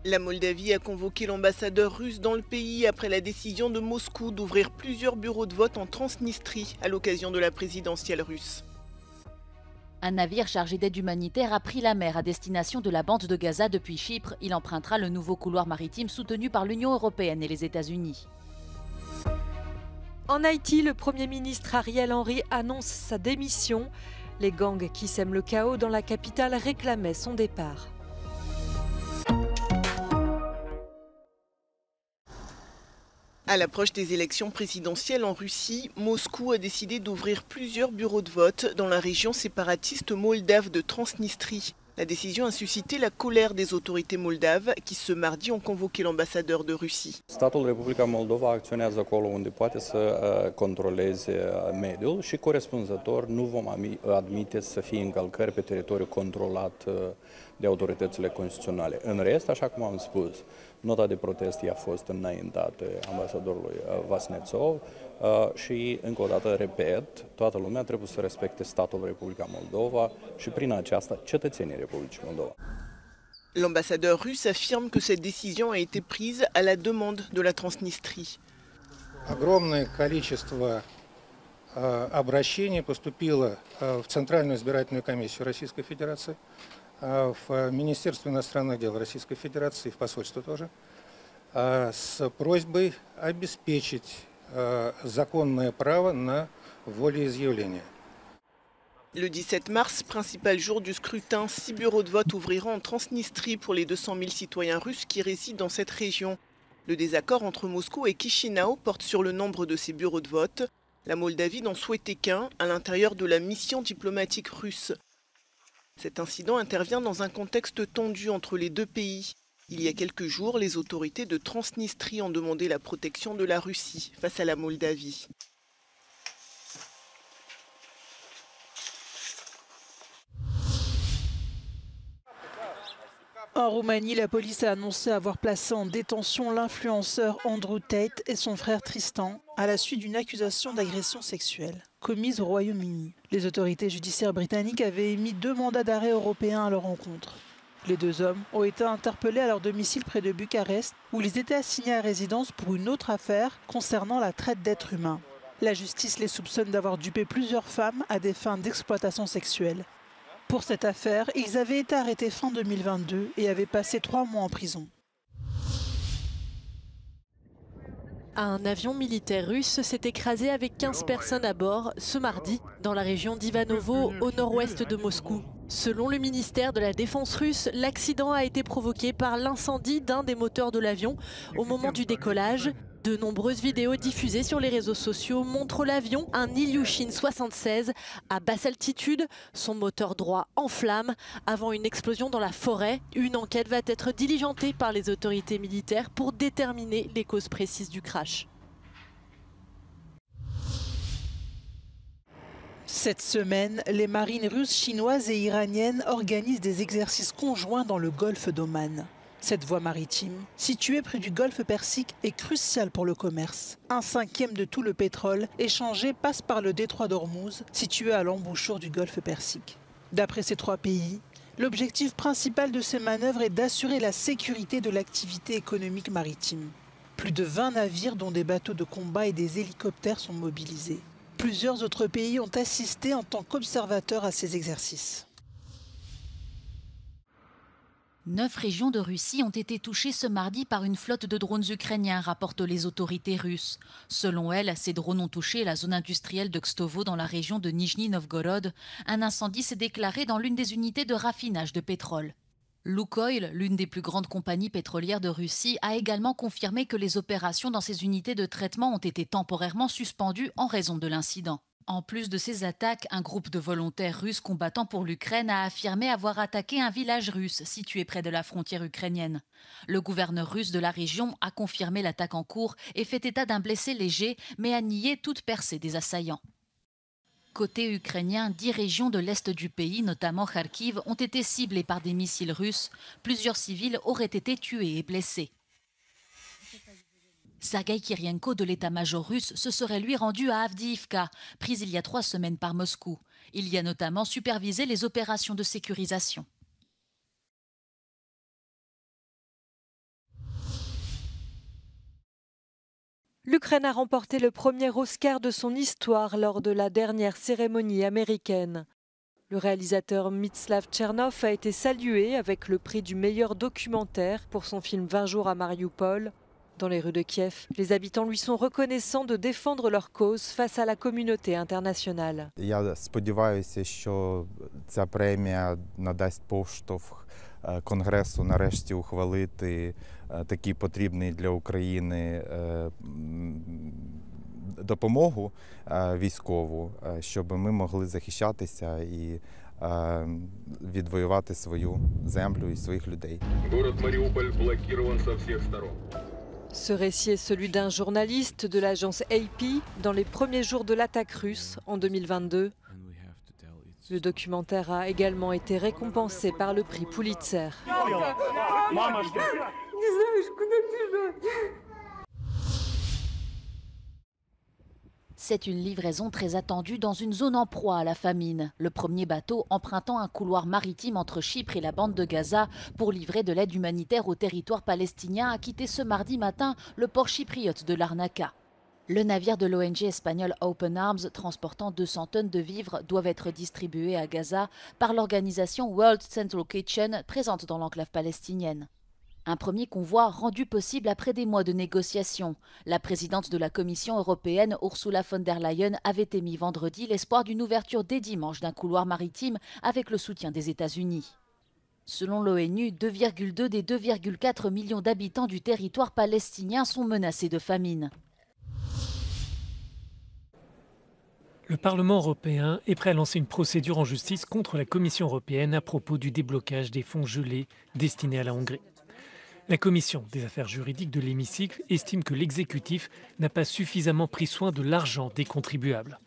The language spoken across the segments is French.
La Moldavie a convoqué l'ambassadeur russe dans le pays après la décision de Moscou d'ouvrir plusieurs bureaux de vote en Transnistrie à l'occasion de la présidentielle russe. Un navire chargé d'aide humanitaire a pris la mer à destination de la bande de Gaza depuis Chypre. Il empruntera le nouveau couloir maritime soutenu par l'Union européenne et les États-Unis. En Haïti, le Premier ministre Ariel Henry annonce sa démission. Les gangs qui sèment le chaos dans la capitale réclamaient son départ. À l'approche des élections présidentielles en Russie, Moscou a décidé d'ouvrir plusieurs bureaux de vote dans la région séparatiste moldave de Transnistrie. La décision a suscité la colère des autorités moldaves qui ce mardi ont convoqué l'ambassadeur de Russie. Statul Republica Moldova acționează acolo unde poate să controleze mediul și corespunzător nu vom admite să fie încălcări pe teritoriul controlat de autoritățile constituționale. În rest, așa cum am spus, nota de protest a fost înaintată ambasadorului Vasnetsov și, încă o dată, repet, toată lumea trebuie să respecte statul Republica Moldova și, prin aceasta, cetățenii Republicii Moldova. L'ambassadeur russe affirme que cette décision a été prise à la demande de la Transnistrie. Огромное количество обращений поступило в Центральную избирательную комиссию Российской Федерации, в Министерство иностранных дел Российской Федерации и в посольство тоже, с просьбой обеспечить законное право на волеизъявление. Le 17 mars, principal jour du scrutin, 6 bureaux de vote ouvriront en Transnistrie pour les 200 000 citoyens russes qui résident dans cette région. Le désaccord entre Moscou et Chisinau porte sur le nombre de ces bureaux de vote. La Moldavie n'en souhaitait qu'un à l'intérieur de la mission diplomatique russe. Cet incident intervient dans un contexte tendu entre les deux pays. Il y a quelques jours, les autorités de Transnistrie ont demandé la protection de la Russie face à la Moldavie. En Roumanie, la police a annoncé avoir placé en détention l'influenceur Andrew Tate et son frère Tristan à la suite d'une accusation d'agression sexuelle commise au Royaume-Uni. Les autorités judiciaires britanniques avaient émis 2 mandats d'arrêt européens à leur encontre. Les 2 hommes ont été interpellés à leur domicile près de Bucarest, où ils étaient assignés à résidence pour une autre affaire concernant la traite d'êtres humains. La justice les soupçonne d'avoir dupé plusieurs femmes à des fins d'exploitation sexuelle. Pour cette affaire, ils avaient été arrêtés fin 2022 et avaient passé 3 mois en prison. Un avion militaire russe s'est écrasé avec 15 personnes à bord ce mardi dans la région d'Ivanovo, au nord-ouest de Moscou. Selon le ministère de la Défense russe, l'accident a été provoqué par l'incendie d'un des moteurs de l'avion au moment du décollage. De nombreuses vidéos diffusées sur les réseaux sociaux montrent l'avion, un Ilyushin 76, à basse altitude, son moteur droit en flammes, avant une explosion dans la forêt. Une enquête va être diligentée par les autorités militaires pour déterminer les causes précises du crash. Cette semaine, les marines russes, chinoises et iraniennes organisent des exercices conjoints dans le golfe d'Oman. Cette voie maritime, située près du golfe Persique, est cruciale pour le commerce. 1/5 de tout le pétrole échangé passe par le détroit d'Ormuz, situé à l'embouchure du golfe Persique. D'après ces 3 pays, l'objectif principal de ces manœuvres est d'assurer la sécurité de l'activité économique maritime. Plus de 20 navires, dont des bateaux de combat et des hélicoptères, sont mobilisés. Plusieurs autres pays ont assisté en tant qu'observateurs à ces exercices. 9 régions de Russie ont été touchées ce mardi par une flotte de drones ukrainiens, rapportent les autorités russes. Selon elles, ces drones ont touché la zone industrielle de Kstovo dans la région de Nijni Novgorod. Un incendie s'est déclaré dans l'une des unités de raffinage de pétrole. Lukoil, l'une des plus grandes compagnies pétrolières de Russie, a également confirmé que les opérations dans ces unités de traitement ont été temporairement suspendues en raison de l'incident. En plus de ces attaques, un groupe de volontaires russes combattant pour l'Ukraine a affirmé avoir attaqué un village russe situé près de la frontière ukrainienne. Le gouverneur russe de la région a confirmé l'attaque en cours et fait état d'un blessé léger, mais a nié toute percée des assaillants. Côté ukrainien, 10 régions de l'est du pays, notamment Kharkiv, ont été ciblées par des missiles russes. Plusieurs civils auraient été tués et blessés. Sergueï Kirienko de l'état-major russe se serait lui rendu à Avdiivka, prise il y a 3 semaines par Moscou. Il y a notamment supervisé les opérations de sécurisation. L'Ukraine a remporté le premier Oscar de son histoire lors de la dernière cérémonie américaine. Le réalisateur Mstislav Tchernov a été salué avec le prix du meilleur documentaire pour son film 20 jours à Mariupol. Dans les rues de Kiev, les habitants lui sont reconnaissants de défendre leur cause face à la communauté internationale. Я сподіваюся, що ця премія надасть поштовх Конгресу нарешті ухвалити такий потрібний для України допомогу військову, щоб ми могли захищатися і відвоювати свою землю і своїх людей. Город Мариуполь блокирован со всех сторон. Ce récit est celui d'un journaliste de l'agence AP dans les premiers jours de l'attaque russe en 2022. Le documentaire a également été récompensé par le prix Pulitzer. C'est une livraison très attendue dans une zone en proie à la famine. Le premier bateau empruntant un couloir maritime entre Chypre et la bande de Gaza pour livrer de l'aide humanitaire au territoire palestinien a quitté ce mardi matin le port chypriote de Larnaca. Le navire de l'ONG espagnole Open Arms transportant 200 tonnes de vivres doivent être distribués à Gaza par l'organisation World Central Kitchen présente dans l'enclave palestinienne. Un premier convoi rendu possible après des mois de négociations. La présidente de la Commission européenne, Ursula von der Leyen, avait émis vendredi l'espoir d'une ouverture dès dimanche d'un couloir maritime avec le soutien des États-Unis. Selon l'ONU, 2,2 des 2,4 millions d'habitants du territoire palestinien sont menacés de famine. Le Parlement européen est prêt à lancer une procédure en justice contre la Commission européenne à propos du déblocage des fonds gelés destinés à la Hongrie. La Commission des affaires juridiques de l'hémicycle estime que l'exécutif n'a pas suffisamment pris soin de l'argent des contribuables.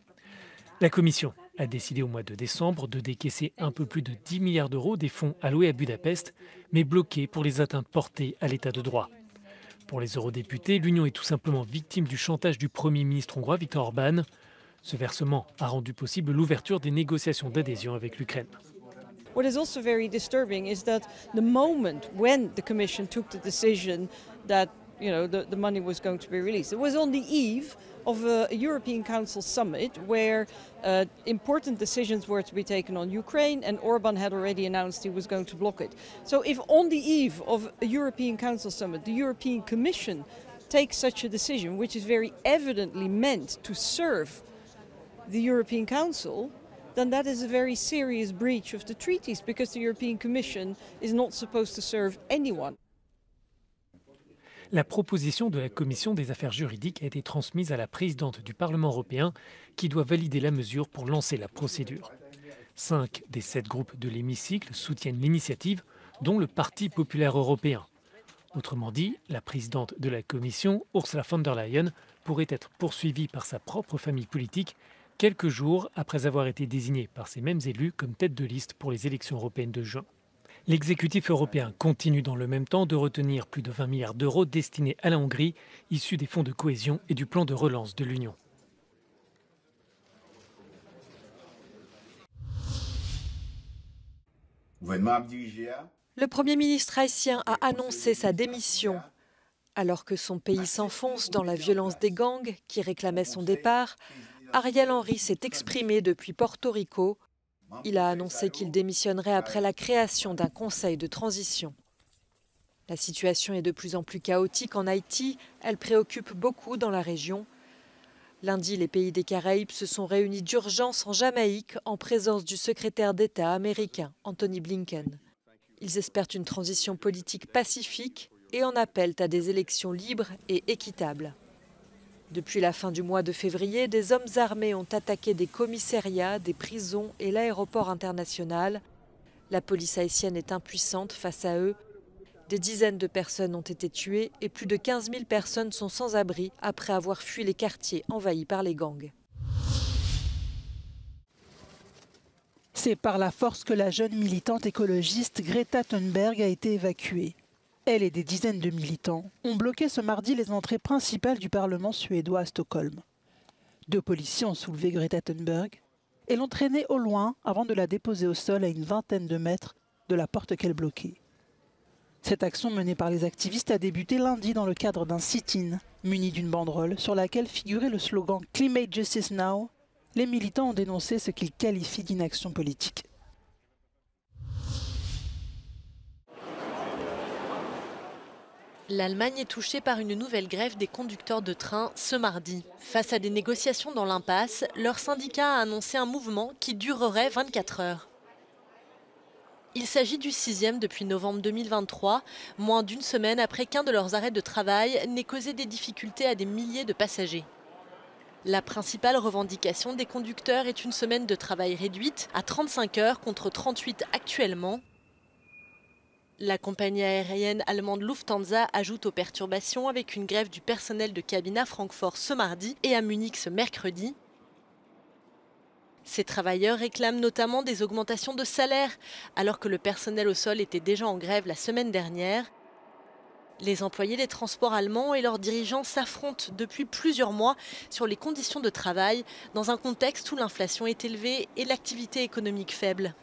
La Commission a décidé au mois de décembre de décaisser un peu plus de 10 milliards d'euros des fonds alloués à Budapest, mais bloqués pour les atteintes portées à l'état de droit. Pour les eurodéputés, l'Union est tout simplement victime du chantage du Premier ministre hongrois Viktor Orbán. Ce versement a rendu possible l'ouverture des négociations d'adhésion avec l'Ukraine. What is also very disturbing is that the moment when the Commission took the decision that the money was going to be released, it was on the eve of a European Council summit where important decisions were to be taken on Ukraine, and Orban had already announced he was going to block it. So if on the eve of a European Council summit the European Commission takes such a decision, which is very evidently meant to serve the European Council, then that is a very serious breach of the treaties, because the European Commission is not supposed to serve anyone. La proposition de la Commission des affaires juridiques a été transmise à la présidente du Parlement européen qui doit valider la mesure pour lancer la procédure. 5 des 7 groupes de l'hémicycle soutiennent l'initiative, dont le Parti populaire européen. Autrement dit, la présidente de la Commission, Ursula von der Leyen, pourrait être poursuivie par sa propre famille politique quelques jours après avoir été désignée par ces mêmes élus comme tête de liste pour les élections européennes de juin. L'exécutif européen continue dans le même temps de retenir plus de 20 milliards d'euros destinés à la Hongrie, issus des fonds de cohésion et du plan de relance de l'Union. Le Premier ministre haïtien a annoncé sa démission. Alors que son pays s'enfonce dans la violence des gangs qui réclamaient son départ, Ariel Henry s'est exprimé depuis Porto Rico. Il a annoncé qu'il démissionnerait après la création d'un conseil de transition. La situation est de plus en plus chaotique en Haïti. Elle préoccupe beaucoup dans la région. Lundi, les pays des Caraïbes se sont réunis d'urgence en Jamaïque en présence du secrétaire d'État américain, Anthony Blinken. Ils espèrent une transition politique pacifique et en appellent à des élections libres et équitables. Depuis la fin du mois de février, des hommes armés ont attaqué des commissariats, des prisons et l'aéroport international. La police haïtienne est impuissante face à eux. Des dizaines de personnes ont été tuées et plus de 15 000 personnes sont sans abri après avoir fui les quartiers envahis par les gangs. C'est par la force que la jeune militante écologiste Greta Thunberg a été évacuée. Elle et des dizaines de militants ont bloqué ce mardi les entrées principales du Parlement suédois à Stockholm. 2 policiers ont soulevé Greta Thunberg et l'ont traînée au loin avant de la déposer au sol à une vingtaine de mètres de la porte qu'elle bloquait. Cette action menée par les activistes a débuté lundi dans le cadre d'un sit-in, muni d'une banderole sur laquelle figurait le slogan « Climate Justice Now ». Les militants ont dénoncé ce qu'ils qualifient d'inaction politique. L'Allemagne est touchée par une nouvelle grève des conducteurs de train ce mardi. Face à des négociations dans l'impasse, leur syndicat a annoncé un mouvement qui durerait 24 heures. Il s'agit du 6e depuis novembre 2023, moins d'une semaine après qu'un de leurs arrêts de travail n'ait causé des difficultés à des milliers de passagers. La principale revendication des conducteurs est une semaine de travail réduite à 35 heures contre 38 actuellement. La compagnie aérienne allemande Lufthansa ajoute aux perturbations avec une grève du personnel de cabine à Francfort ce mardi et à Munich ce mercredi. Ces travailleurs réclament notamment des augmentations de salaire, alors que le personnel au sol était déjà en grève la semaine dernière. Les employés des transports allemands et leurs dirigeants s'affrontent depuis plusieurs mois sur les conditions de travail, dans un contexte où l'inflation est élevée et l'activité économique faible.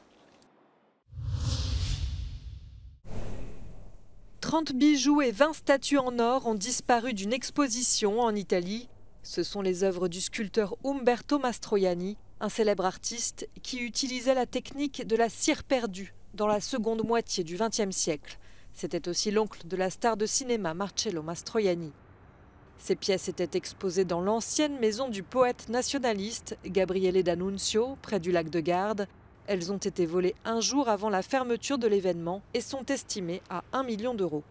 30 bijoux et 20 statues en or ont disparu d'une exposition en Italie. Ce sont les œuvres du sculpteur Umberto Mastroianni, un célèbre artiste qui utilisait la technique de la cire perdue dans la seconde moitié du XXe siècle. C'était aussi l'oncle de la star de cinéma Marcello Mastroianni. Ces pièces étaient exposées dans l'ancienne maison du poète nationaliste Gabriele D'Annunzio, près du lac de Garde. Elles ont été volées un jour avant la fermeture de l'événement et sont estimées à 1 million d'euros.